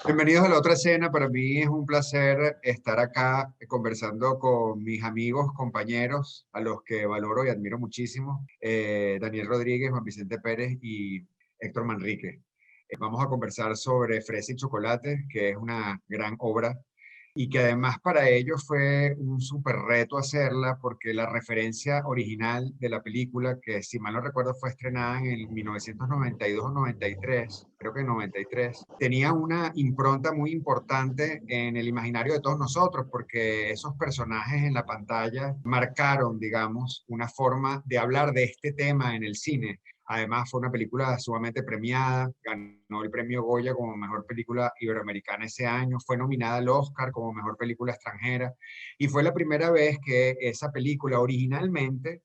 Bienvenidos a la otra escena. Para mí es un placer estar acá conversando con mis amigos, compañeros, a los que valoro y admiro muchísimo, Daniel Rodríguez, Juan Vicente Pérez y Héctor Manrique. Vamos a conversar sobre Fresa y Chocolate, que es una gran obra y que además para ellos fue un súper reto hacerla porque la referencia original de la película, que si mal no recuerdo fue estrenada en el 1992 o 93, creo que en 93, tenía una impronta muy importante en el imaginario de todos nosotros porque esos personajes en la pantalla marcaron, digamos, una forma de hablar de este tema en el cine. Además, fue una película sumamente premiada, ganó el premio Goya como mejor película iberoamericana ese año, fue nominada al Oscar como mejor película extranjera y fue la primera vez que esa película originalmente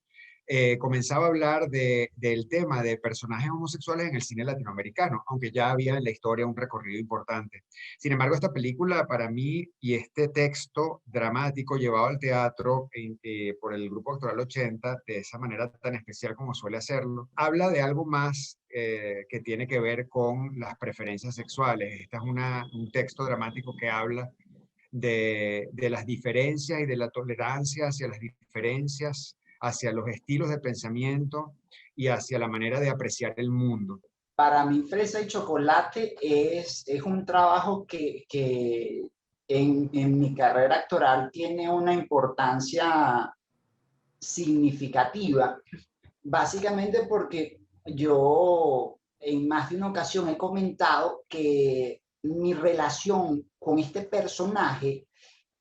comenzaba a hablar del tema de personajes homosexuales en el cine latinoamericano, aunque ya había en la historia un recorrido importante. Sin embargo, esta película para mí y este texto dramático llevado al teatro por el Grupo Actoral 80, de esa manera tan especial como suele hacerlo, habla de algo más que tiene que ver con las preferencias sexuales. Este es un texto dramático que habla de las diferencias y de la tolerancia hacia las diferencias, hacia los estilos de pensamiento y hacia la manera de apreciar el mundo. Para mí, Fresa y Chocolate es un trabajo que en mi carrera actoral tiene una importancia significativa, básicamente porque yo en más de una ocasión he comentado que mi relación con este personaje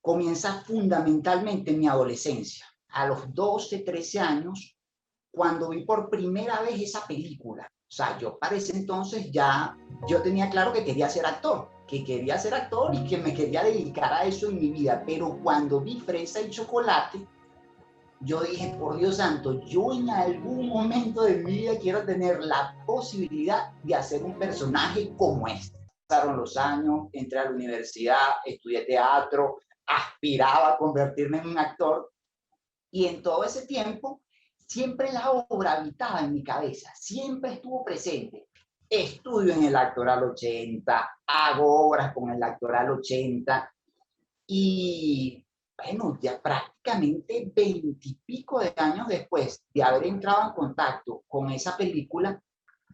comienza fundamentalmente en mi adolescencia, a los 12, 13 años, cuando vi por primera vez esa película. O sea, yo para ese entonces ya, yo tenía claro que quería ser actor, y que me quería dedicar a eso en mi vida, pero cuando vi Fresa y Chocolate, yo dije, por Dios santo, yo en algún momento de mi vida quiero tener la posibilidad de hacer un personaje como este. Pasaron los años, entré a la universidad, estudié teatro, aspiraba a convertirme en un actor, y en todo ese tiempo siempre la obra habitaba en mi cabeza, siempre estuvo presente. Estudio en el Actoral 80, hago obras con el Actoral 80 y bueno, ya prácticamente 20 y pico de años después de haber entrado en contacto con esa película,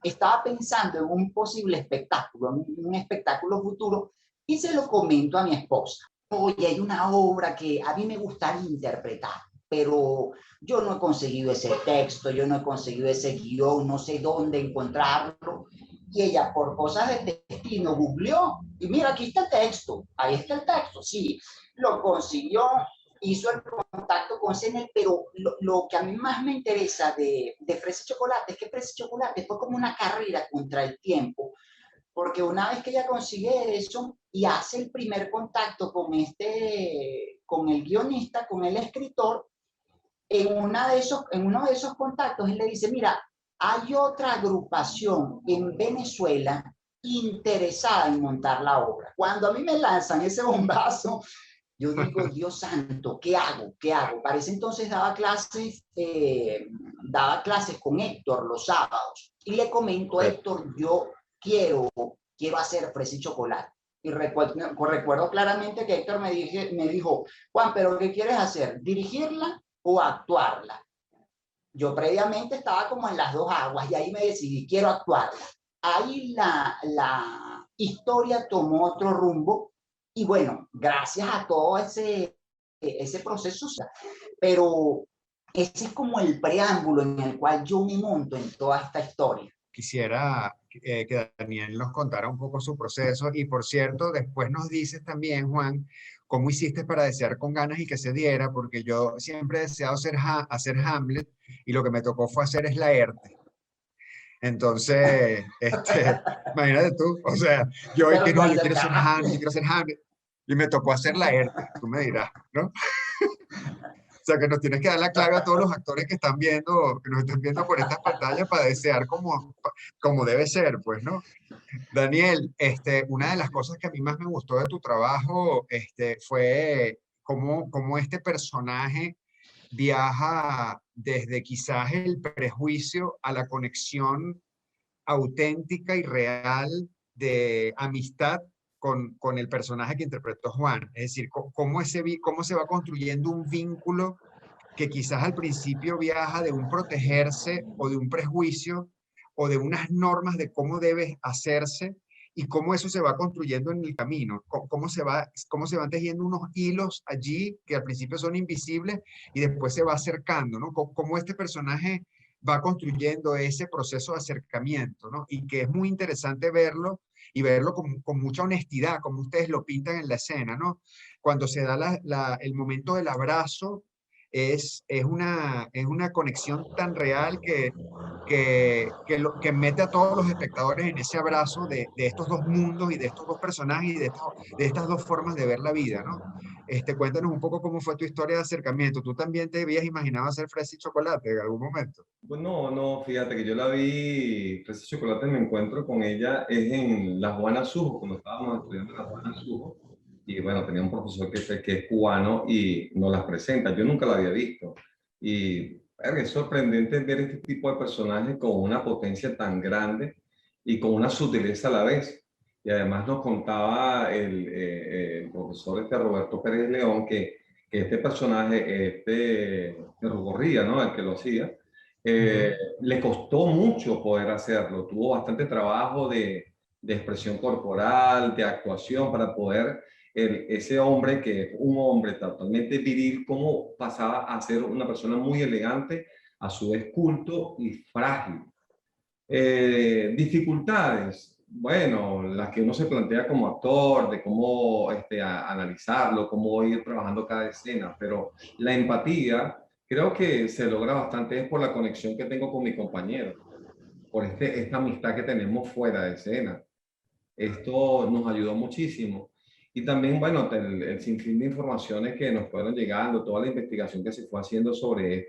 estaba pensando en un posible espectáculo, en un espectáculo futuro, y se lo comento a mi esposa. Oye, hay una obra que a mí me gustaría interpretar, pero yo no he conseguido ese texto, yo no he conseguido ese guión, no sé dónde encontrarlo. Y ella, por cosas de destino, googleó y mira, aquí está el texto, ahí está el texto, sí, lo consiguió, hizo el contacto con CNL, pero lo que a mí más me interesa de Fresa y Chocolate es que Fresa y Chocolate fue como una carrera contra el tiempo, porque una vez que ella consigue eso y hace el primer contacto con el guionista, con el escritor, en uno de esos contactos él le dice, mira, hay otra agrupación en Venezuela interesada en montar la obra. Cuando a mí me lanzan ese bombazo, yo digo, Dios santo, ¿qué hago? ¿Qué hago? Para ese entonces daba clases con Héctor los sábados y le comento a Héctor, yo quiero hacer Fresa y Chocolate. Y recuerdo claramente que Héctor me dijo, Juan, ¿pero qué quieres hacer? ¿Dirigirla o actuarla? Yo previamente estaba como en las dos aguas y ahí me decidí, quiero actuarla. Ahí la historia tomó otro rumbo y bueno, gracias a todo ese proceso, pero ese es como el preámbulo en el cual yo me monto en toda esta historia. Quisiera que Daniel nos contara un poco su proceso y por cierto, después nos dices también, Juan, cómo hiciste para desear con ganas y que se diera, porque yo siempre he deseado hacer Hamlet y lo que me tocó fue hacer es Laerte. Entonces, imagínate tú, o sea, yo es Pero que tú no, yo quiero ser acercabas. Hamlet, yo quiero ser Hamlet, y me tocó hacer Laerte, tú me dirás, ¿no? O sea, que nos tienes que dar la clave a todos los actores que están viendo, que nos están viendo por estas pantallas para desear como debe ser, pues, ¿no? Daniel, una de las cosas que a mí más me gustó de tu trabajo, fue cómo este personaje viaja desde quizás el prejuicio a la conexión auténtica y real de amistad con el personaje que interpretó Juan. Es decir, cómo cómo se va construyendo un vínculo que quizás al principio viaja de un protegerse o de un prejuicio o de unas normas de cómo debe hacerse y cómo eso se va construyendo en el camino, cómo se van tejiendo unos hilos allí que al principio son invisibles y después se va acercando, ¿no? Cómo este personaje va construyendo ese proceso de acercamiento, ¿no? Y que es muy interesante verlo y verlo con mucha honestidad, como ustedes lo pintan en la escena, ¿no? Cuando se da el momento del abrazo, es una conexión tan real que mete a todos los espectadores en ese abrazo de estos dos mundos y de estos dos personajes y de estas dos formas de ver la vida, ¿no? Cuéntanos un poco cómo fue tu historia de acercamiento. ¿Tú también te habías imaginado hacer fresa y chocolate en algún momento? Pues no, no, fíjate que yo la vi, Fresa y Chocolate, me encuentro con ella, es en La Juana Sujo, cuando estábamos estudiando en La Juana Sujo, y bueno, tenía un profesor que es cubano y nos las presenta, yo nunca la había visto, y es sorprendente ver este tipo de personajes con una potencia tan grande y con una sutileza a la vez, y además nos contaba el profesor Roberto Pérez León que este personaje, Rugorría, ¿no? El que lo hacía, le costó mucho poder hacerlo, tuvo bastante trabajo de expresión corporal, de actuación para poder, ese hombre que es un hombre totalmente viril, cómo pasaba a ser una persona muy elegante, a su vez culto y frágil. Dificultades, bueno, las que uno se plantea como actor, de cómo analizarlo, cómo ir trabajando cada escena, pero la empatía creo que se logra bastante es por la conexión que tengo con mi compañero, por esta amistad que tenemos fuera de escena. Esto nos ayudó muchísimo. Y también, bueno, el sinfín de informaciones que nos fueron llegando, toda la investigación que se fue haciendo sobre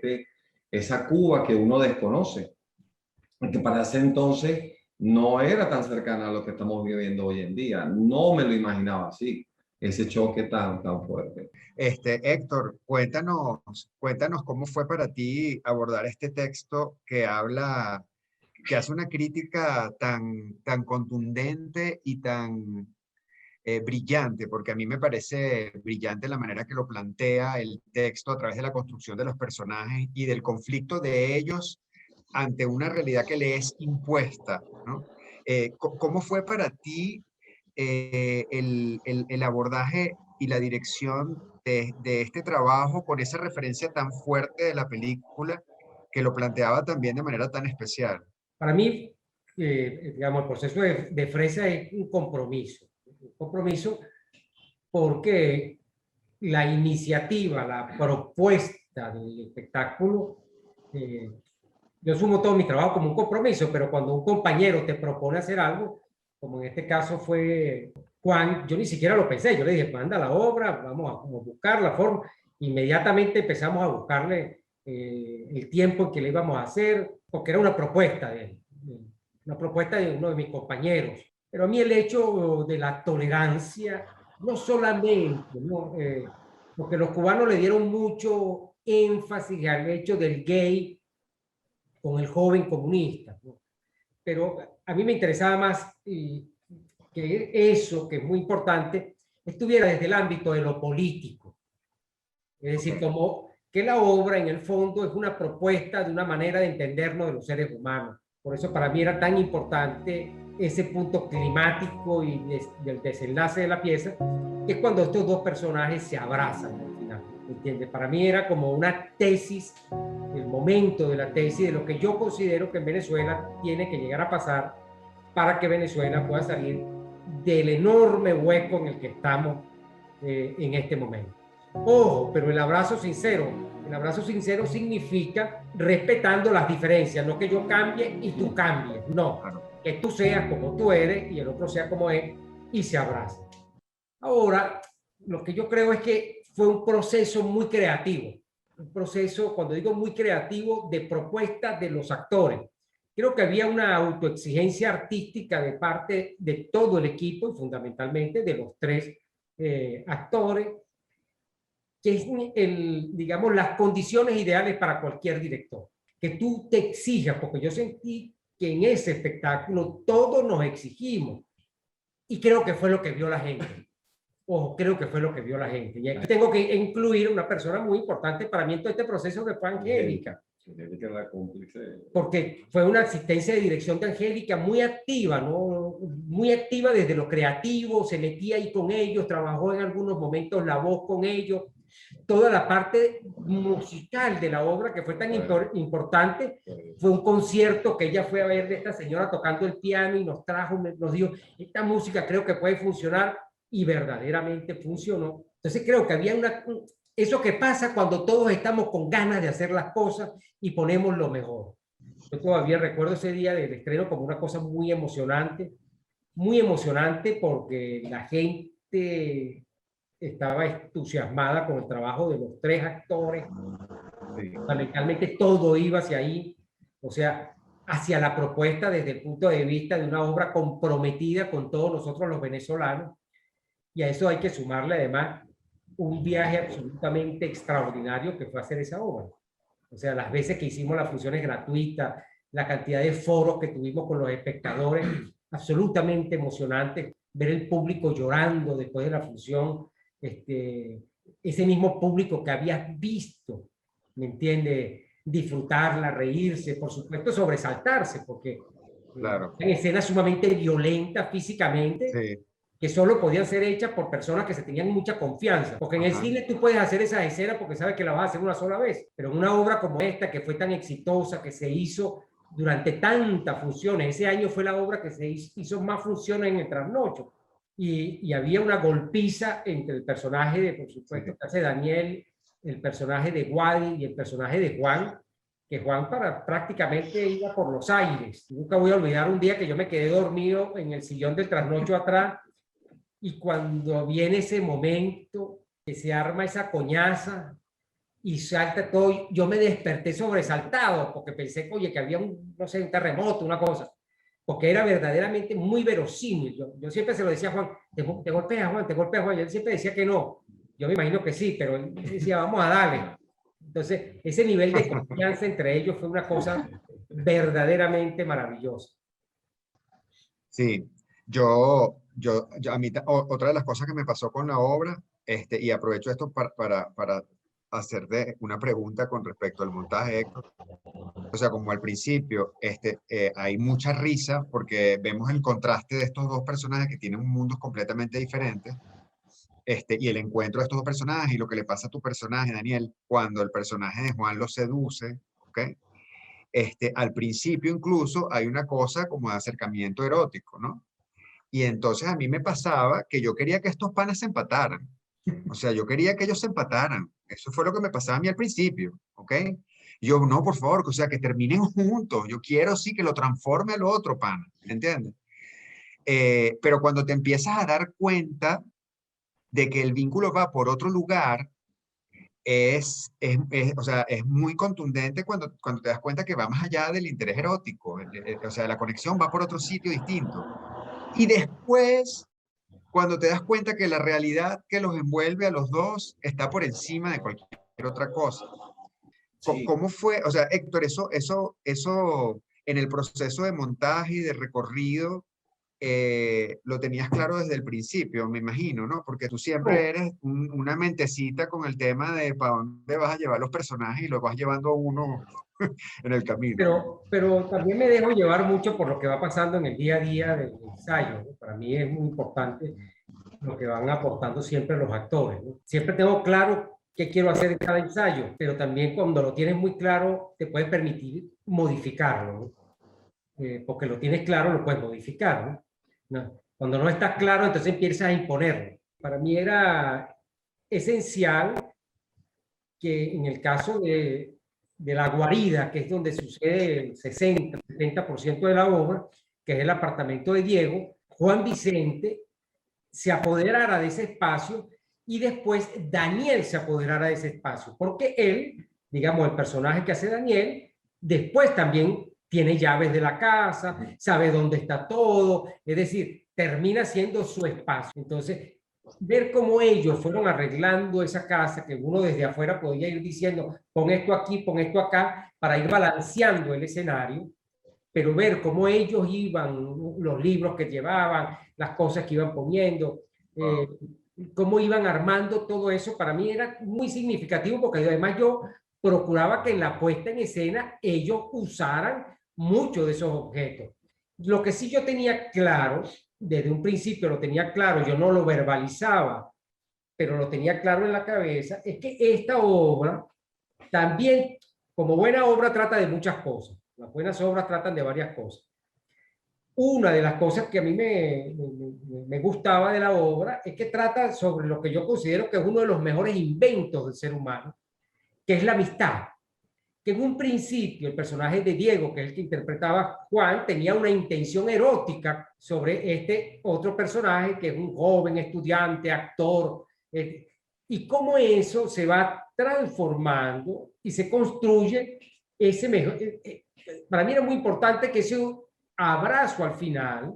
esa Cuba que uno desconoce, que para ese entonces no era tan cercana a lo que estamos viviendo hoy en día. No me lo imaginaba así, ese choque tan fuerte. Héctor, cuéntanos cómo fue para ti abordar este texto que hace una crítica tan contundente y tan brillante, porque a mí me parece brillante la manera que lo plantea el texto a través de la construcción de los personajes y del conflicto de ellos ante una realidad que le es impuesta, ¿no? ¿Cómo fue para ti el abordaje y la dirección de este trabajo con esa referencia tan fuerte de la película que lo planteaba también de manera tan especial? Para mí, digamos, el proceso de Fresa es un compromiso porque la iniciativa, la propuesta del espectáculo, yo sumo todo mi trabajo como un compromiso, pero cuando un compañero te propone hacer algo, como en este caso fue Juan, yo ni siquiera lo pensé, yo le dije, manda la obra, vamos a buscar la forma, inmediatamente empezamos a buscarle el tiempo en que le íbamos a hacer, porque era una propuesta de él, una propuesta de uno de mis compañeros. Pero a mí el hecho de la tolerancia, no solamente, ¿no? Porque los cubanos le dieron mucho énfasis al hecho del gay con el joven comunista, ¿no? Pero a mí me interesaba más que eso, que es muy importante, estuviera desde el ámbito de lo político. Es decir, como que la obra en el fondo es una propuesta de una manera de entendernos de los seres humanos. Por eso para mí era tan importante ese punto climático y del desenlace de la pieza, que es cuando estos dos personajes se abrazan al final, ¿entiendes? Para mí era como una tesis, el momento de la tesis de lo que yo considero que en Venezuela tiene que llegar a pasar para que Venezuela pueda salir del enorme hueco en el que estamos en este momento. Ojo, pero el abrazo sincero significa respetando las diferencias, no que yo cambie y tú cambies, no, que tú seas como tú eres y el otro sea como es y se abrace. Ahora, lo que yo creo es que fue un proceso muy creativo, un proceso, cuando digo muy creativo, de propuesta de los actores. Creo que había una autoexigencia artística de parte de todo el equipo y fundamentalmente de los tres actores, que es digamos, las condiciones ideales para cualquier director. Que tú te exijas, porque yo sentí que en ese espectáculo todos nos exigimos. y creo que fue lo que vio la gente. Ojo, creo que fue lo que vio la gente. Y aquí tengo que incluir una persona muy importante para mí en todo este proceso, que fue Angélica. Angélica es la cómplice. Porque fue una asistencia de dirección de Angélica muy activa, ¿no? Muy activa desde lo creativo, se metía ahí con ellos, trabajó en algunos momentos la voz con ellos. Toda la parte musical de la obra, que fue tan importante, fue un concierto que ella fue a ver de esta señora tocando el piano y nos trajo, nos dijo, esta música creo que puede funcionar, y verdaderamente funcionó. Entonces creo que había eso que pasa cuando todos estamos con ganas de hacer las cosas y ponemos lo mejor. Yo todavía recuerdo ese día del estreno como una cosa muy emocionante porque la gente estaba entusiasmada con el trabajo de los 3 actores. Fundamentalmente todo iba hacia ahí, o sea, hacia la propuesta desde el punto de vista de una obra comprometida con todos nosotros los venezolanos, y a eso hay que sumarle además un viaje absolutamente extraordinario que fue hacer esa obra. O sea, las veces que hicimos las funciones gratuitas, la cantidad de foros que tuvimos con los espectadores, absolutamente emocionante, ver el público llorando después de la función, ese mismo público que habías visto, ¿me entiende? Disfrutarla, reírse, por supuesto sobresaltarse, porque claro, en escenas sumamente violentas físicamente, sí, que solo podían ser hechas por personas que se tenían mucha confianza. Porque en el cine tú puedes hacer esas escenas porque sabes que la vas a hacer una sola vez. Pero en una obra como esta, que fue tan exitosa, que se hizo durante tantas funciones, ese año fue la obra que se hizo más funciones en el trasnocho. Y había una golpiza entre el personaje de, por supuesto, que hace Daniel, el personaje de Wadi y el personaje de Juan, que Juan prácticamente iba por los aires. Nunca voy a olvidar un día que yo me quedé dormido en el sillón del trasnocho atrás, y cuando viene ese momento que se arma esa coñaza y salta todo, yo me desperté sobresaltado porque pensé, oye, que había no sé, un terremoto, una cosa, porque era verdaderamente muy verosímil. Yo siempre se lo decía a Juan, te golpeas, Juan, te golpeas, Juan. Y él siempre decía que no. Yo me imagino que sí, pero él decía, vamos a darle. Entonces, ese nivel de confianza entre ellos fue una cosa verdaderamente maravillosa. Sí, a mí, otra de las cosas que me pasó con la obra, y aprovecho esto para hacerte una pregunta con respecto al montaje, Héctor. O sea, como al principio, hay mucha risa porque vemos el contraste de estos dos personajes que tienen mundos completamente diferentes, y el encuentro de estos dos personajes y lo que le pasa a tu personaje, Daniel, cuando el personaje de Juan lo seduce, ¿ok? Al principio incluso hay una cosa como de acercamiento erótico, ¿no? Y entonces a mí me pasaba que yo quería que estos panas se empataran. O sea, yo quería que ellos se empataran. Eso fue lo que me pasaba a mí al principio, ¿ok? Y yo, no, por favor, o sea, que terminen juntos. Yo quiero sí que lo transforme al otro pana, ¿entiendes? Pero cuando te empiezas a dar cuenta de que el vínculo va por otro lugar, o sea, es muy contundente cuando te das cuenta que va más allá del interés erótico. O sea, la conexión va por otro sitio distinto. Y después, cuando te das cuenta que la realidad que los envuelve a los dos está por encima de cualquier otra cosa. Sí. ¿Cómo fue? O sea, Héctor, eso en el proceso de montaje y de recorrido, lo tenías claro desde el principio, me imagino, ¿no? Porque tú siempre eres una mentecita con el tema de para dónde vas a llevar los personajes y los vas llevando a uno en el camino. Pero también me dejo llevar mucho por lo que va pasando en el día a día del ensayo, ¿no? Para mí es muy importante lo que van aportando siempre los actores, ¿no? Siempre tengo claro qué quiero hacer en cada ensayo, pero también cuando lo tienes muy claro te puedes permitir modificarlo, ¿no? Porque lo tienes claro, lo puedes modificar, ¿no? ¿No? Cuando no estás claro, entonces empiezas a imponerlo. Para mí era esencial que en el caso de la guarida, que es donde sucede el 60-70% de la obra, que es el apartamento de Diego, Juan Vicente se apoderara de ese espacio y después Daniel se apoderara de ese espacio, porque él, digamos, el personaje que hace Daniel, después también tiene llaves de la casa, sabe dónde está todo, es decir, termina siendo su espacio. Entonces, ver cómo ellos fueron arreglando esa casa, que uno desde afuera podía ir diciendo, pon esto aquí, pon esto acá, para ir balanceando el escenario, pero ver cómo ellos iban los libros que llevaban, las cosas que iban poniendo, cómo iban armando todo eso, para mí era muy significativo porque además yo procuraba que en la puesta en escena ellos usaran muchos de esos objetos. Lo que sí yo tenía claro, desde un principio lo tenía claro, yo no lo verbalizaba, pero lo tenía claro en la cabeza, es que esta obra también, como buena obra, trata de muchas cosas. Las buenas obras tratan de varias cosas. Una de las cosas que a mí me gustaba de la obra es que trata sobre lo que yo considero que es uno de los mejores inventos del ser humano, que es la amistad. Que en un principio el personaje de Diego, que es el que interpretaba Juan, tenía una intención erótica sobre este otro personaje, que es un joven estudiante, actor, y cómo eso se va transformando y se construye ese mejor. Para mí era muy importante que ese abrazo al final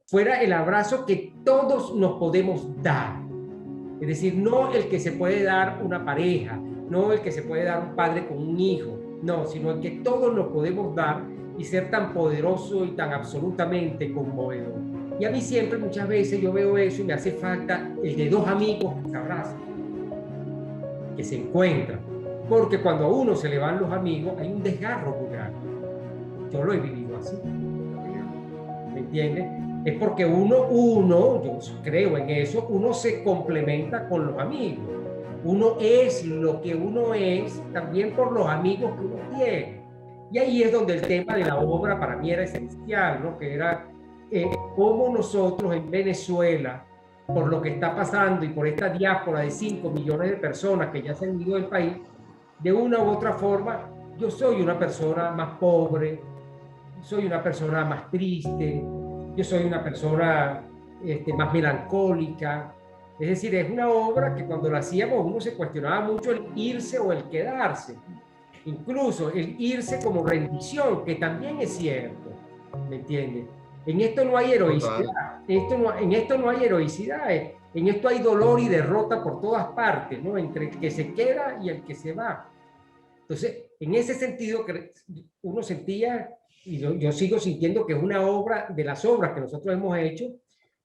fuera el abrazo que todos nos podemos dar. Es decir, no el que se puede dar una pareja, no el que se puede dar un padre con un hijo, no, sino el que todos nos podemos dar y ser tan poderoso y tan absolutamente conmovedor. Y a mí siempre, muchas veces, yo veo eso y me hace falta el de dos amigos que se abrazan, que se encuentran. Porque cuando a uno se le van los amigos, hay un desgarro muy grande. Yo lo he vivido así. ¿Me entiendes? Es porque yo creo en eso, uno se complementa con los amigos. Uno es lo que uno es también por los amigos que uno tiene. Y ahí es donde el tema de la obra para mí era esencial, ¿no? Que era cómo nosotros en Venezuela, por lo que está pasando y por esta diáspora de 5 millones de personas que ya se han ido del país, de una u otra forma, yo soy una persona más pobre, soy una persona más triste, yo soy una persona más melancólica. Es decir, es una obra que cuando la hacíamos uno se cuestionaba mucho el irse o el quedarse. Incluso el irse como rendición, que también es cierto. ¿Me entiendes? En esto no hay heroicidad. En esto no hay heroicidad. En esto hay dolor y derrota por todas partes, ¿no? Entre el que se queda y el que se va. Entonces, en ese sentido, uno sentía, y yo sigo sintiendo que es una obra de las obras que nosotros hemos hecho,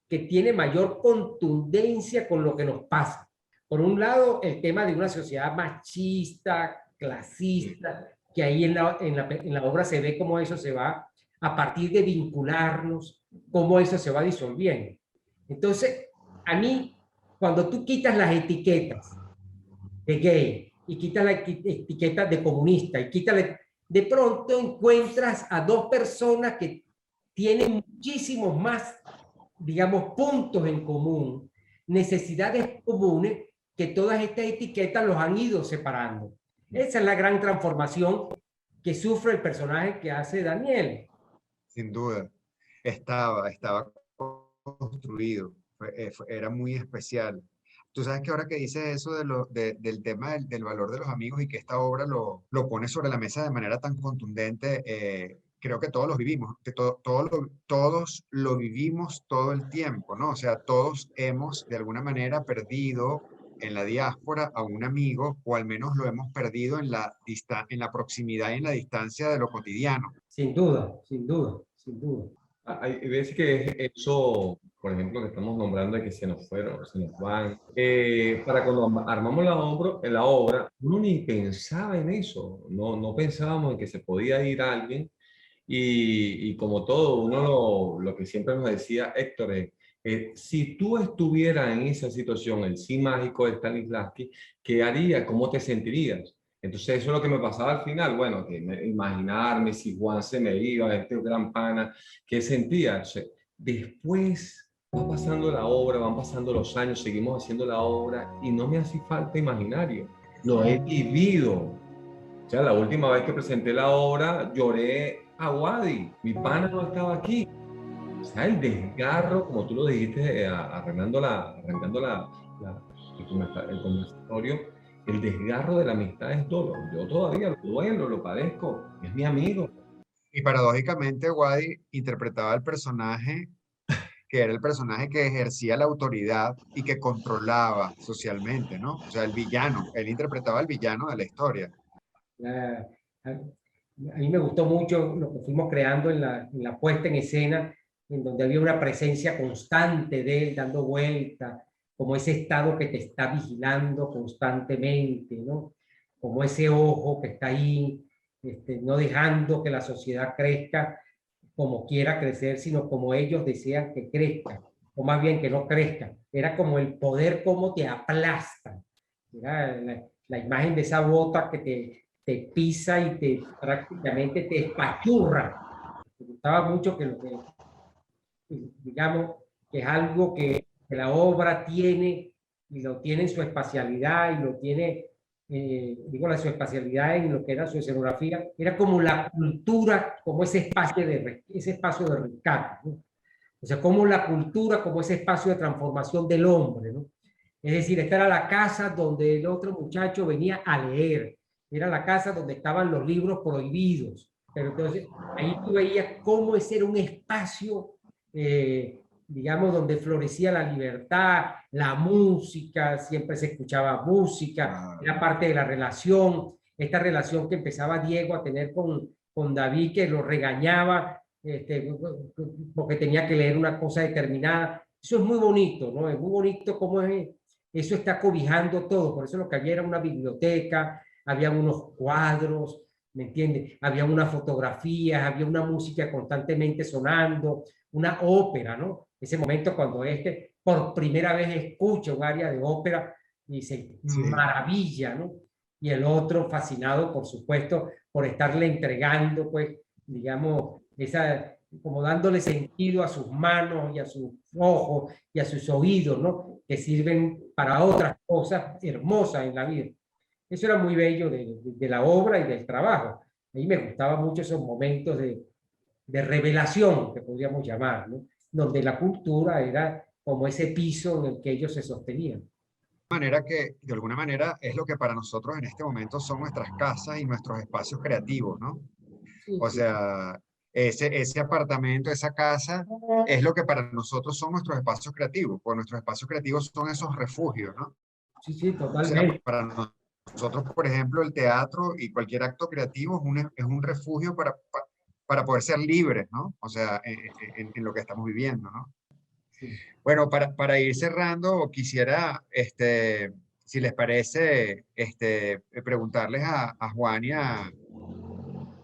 que tiene mayor contundencia con lo que nos pasa. Por un lado, el tema de una sociedad machista, clasista, que ahí en la obra se ve cómo eso se va, a partir de vincularnos, cómo eso se va disolviendo. Entonces, a mí, cuando tú quitas las etiquetas de gay y quitas la etiqueta de comunista y de pronto encuentras a dos personas que tienen muchísimos más, digamos, puntos en común, necesidades comunes, que todas estas etiquetas los han ido separando. Esa es la gran transformación que sufre el personaje que hace Daniel. Sin duda, estaba construido, era muy especial. Tú sabes que ahora que dices eso del tema del valor de los amigos y que esta obra lo pone sobre la mesa de manera tan contundente, creo que todos los vivimos, que todos lo vivimos todo el tiempo, ¿no? O sea, todos hemos de alguna manera perdido en la diáspora a un amigo, o al menos lo hemos perdido en la proximidad y en la distancia de lo cotidiano. Sin duda, sin duda, sin duda. Hay veces que eso, por ejemplo, que estamos nombrando de que se nos fueron, se nos van. Para cuando armamos la obra, uno ni pensaba en eso, no pensábamos en que se podía ir alguien. Y como todo, uno lo que siempre nos decía Héctor es, si tú estuvieras en esa situación, el sí mágico de Stanislavski, ¿qué harías? ¿Cómo te sentirías? Entonces eso es lo que me pasaba al final, bueno, que imaginarme si Juan se me iba, este gran pana, ¿qué sentía? O sea, después va pasando la obra, van pasando los años, seguimos haciendo la obra y no me hace falta imaginario, lo he vivido. O sea, la última vez que presenté la obra lloré a Wadi, mi pana no estaba aquí. O sea, el desgarro, como tú lo dijiste, arrancando el conversatorio, el desgarro de la amistad es dolor. Yo todavía lo duelo, lo padezco, es mi amigo. Y paradójicamente, Wadi interpretaba el personaje que era el personaje que ejercía la autoridad y que controlaba socialmente, ¿no? O sea, el villano, él interpretaba al villano de la historia. A mí me gustó mucho lo que fuimos creando en la puesta en escena, en donde había una presencia constante de él dando vueltas, como ese estado que te está vigilando constantemente, ¿no? Como ese ojo que está ahí, no dejando que la sociedad crezca como quiera crecer, sino como ellos desean que crezca, o más bien que no crezca. Era como el poder como te aplasta. Era la imagen de esa bota que te pisa y prácticamente te espachurra. Me gustaba mucho que lo que, digamos, que es algo que la obra tiene, y lo tiene en su espacialidad, y lo tiene, digo, su espacialidad en lo que era su escenografía, era como la cultura, como ese espacio de rescate, ¿no? O sea, como la cultura, como ese espacio de transformación del hombre, ¿no? Es decir, esta era la casa donde el otro muchacho venía a leer, era la casa donde estaban los libros prohibidos, pero entonces ahí tú veías cómo ese era un espacio, digamos, donde florecía la libertad, la música, siempre se escuchaba música, era parte de la relación, esta relación que empezaba Diego a tener con David, que lo regañaba, porque tenía que leer una cosa determinada. Eso es muy bonito, ¿no? Es muy bonito cómo eso está cobijando todo. Por eso lo que había era una biblioteca, había unos cuadros, ¿me entiendes? Había unas fotografías, había una música constantemente sonando, una ópera, ¿no? Ese momento cuando por primera vez escucha un área de ópera y se maravilla, ¿no? Y el otro fascinado, por supuesto, por estarle entregando, pues, digamos, como dándole sentido a sus manos y a sus ojos y a sus oídos, ¿no? Que sirven para otras cosas hermosas en la vida. Eso era muy bello de la obra y del trabajo. A mí me gustaban mucho esos momentos de revelación, que podríamos llamar, ¿no? Donde la cultura era como ese piso en el que ellos se sostenían. Manera que, de alguna manera, es lo que para nosotros en este momento son nuestras casas y nuestros espacios creativos, ¿no? Sí, O sí. sea, ese apartamento, esa casa, es lo que para nosotros son nuestros espacios creativos, porque nuestros espacios creativos son esos refugios, ¿no? Sí, sí, O sea, totalmente. para nosotros, por ejemplo, el teatro y cualquier acto creativo es un refugio para poder ser libres, ¿no? O sea, en lo que estamos viviendo, ¿no? Sí. Bueno, para ir cerrando, quisiera, si les parece, preguntarles a Juan y a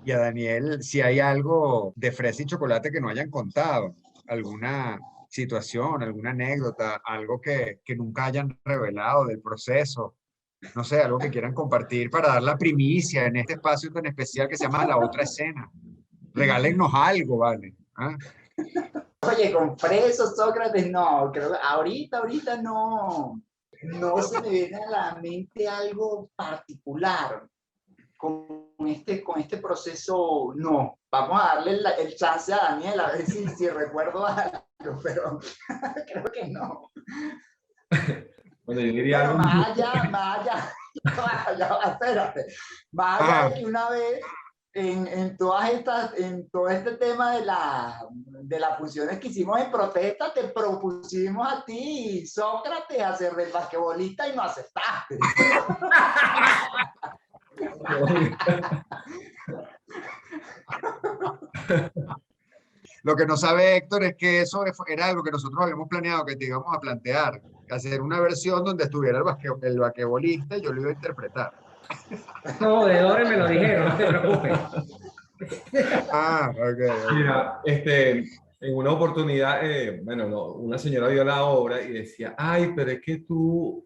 Daniel si hay algo de fresa y chocolate que no hayan contado, alguna situación, alguna anécdota, algo que nunca hayan revelado del proceso, no sé, algo que quieran compartir para dar la primicia en este espacio tan especial que se llama La Otra Escena. Regálennos algo, ¿vale? ¿Ah? Oye, con Freso, Sócrates, no, creo que ahorita no se me viene a la mente algo particular con este proceso, no. Vamos a darle el chance a Daniel a ver si recuerdo algo, pero creo que no. Bueno, yo diría Bueno, algo. más allá, espérate, más allá de que una vez en todo este tema de las funciones que hicimos en protesta, te propusimos a ti, Sócrates, hacer del basquetbolista y no aceptaste. Lo que no sabe Héctor es que eso era algo que nosotros habíamos planeado que te íbamos a plantear, hacer una versión donde estuviera el basquetbolista y yo lo iba a interpretar. No, de Dore me lo dijeron, no te preocupes. Ah, ok. Mira, en una oportunidad, bueno, no, una señora vio la obra y decía, ay, pero es que tú,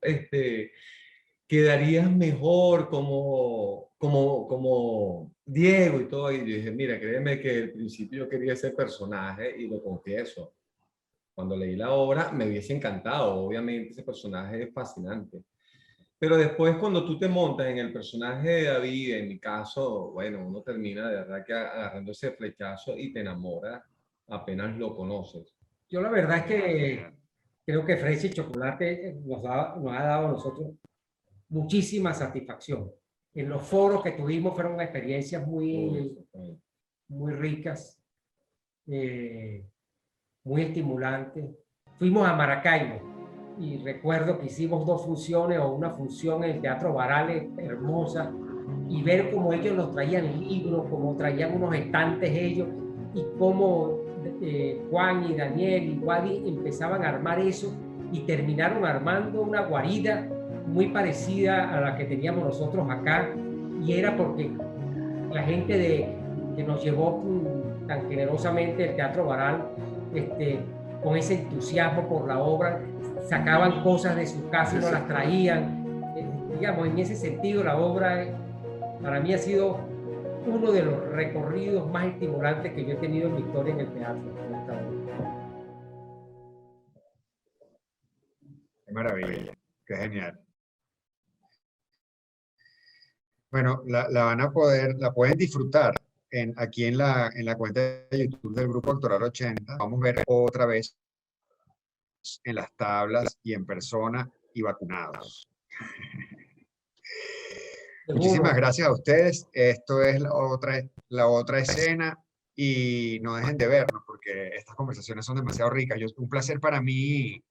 quedarías mejor como Diego y todo. Y yo dije, mira, créeme que al principio yo quería ese personaje y lo confieso. Cuando leí la obra me hubiese encantado, obviamente ese personaje es fascinante. Pero después cuando tú te montas en el personaje de David, en mi caso, bueno, uno termina de verdad que agarrando ese flechazo y te enamora apenas lo conoces. Yo la verdad es que creo que Fresa y Chocolate nos ha dado a nosotros muchísima satisfacción. En los foros que tuvimos fueron experiencias muy ricas, muy estimulantes. Fuimos a Maracaibo y recuerdo que hicimos 2 funciones o una función en el Teatro Varales, hermosa, y ver cómo ellos nos traían libros, cómo traían unos estantes ellos y cómo Juan y Daniel y Wadi empezaban a armar eso y terminaron armando una guarida muy parecida a la que teníamos nosotros acá, y era porque la gente que nos llevó tan generosamente el Teatro Baral, con ese entusiasmo por la obra, sacaban cosas de su casa y nos las traían. Digamos, en ese sentido, la obra para mí ha sido uno de los recorridos más estimulantes que yo he tenido en mi historia en el teatro. Qué maravilla, qué genial. Bueno, la pueden disfrutar aquí en la cuenta de YouTube del Grupo Actoral 80. Vamos a ver otra vez en las tablas y en persona y vacunados. Muchísimas gracias a ustedes. Esto es la otra escena, y no dejen de vernos porque estas conversaciones son demasiado ricas. Un placer para mí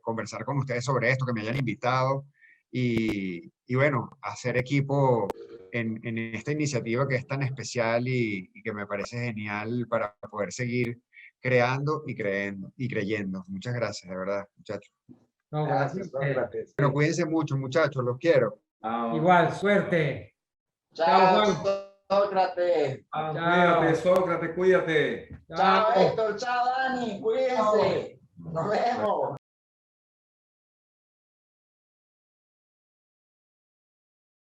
conversar con ustedes sobre esto, que me hayan invitado y bueno, hacer equipo en esta iniciativa que es tan especial y que me parece genial para poder seguir creando y creyendo. Muchas gracias, de verdad, muchachos. No, gracias. Bueno, cuídense mucho, muchachos, los quiero. Igual, suerte. Chao, Sócrates. Cuídate, Sócrates, cuídate. Chao, Héctor. Chao, Dani. Cuídense. Nos vemos.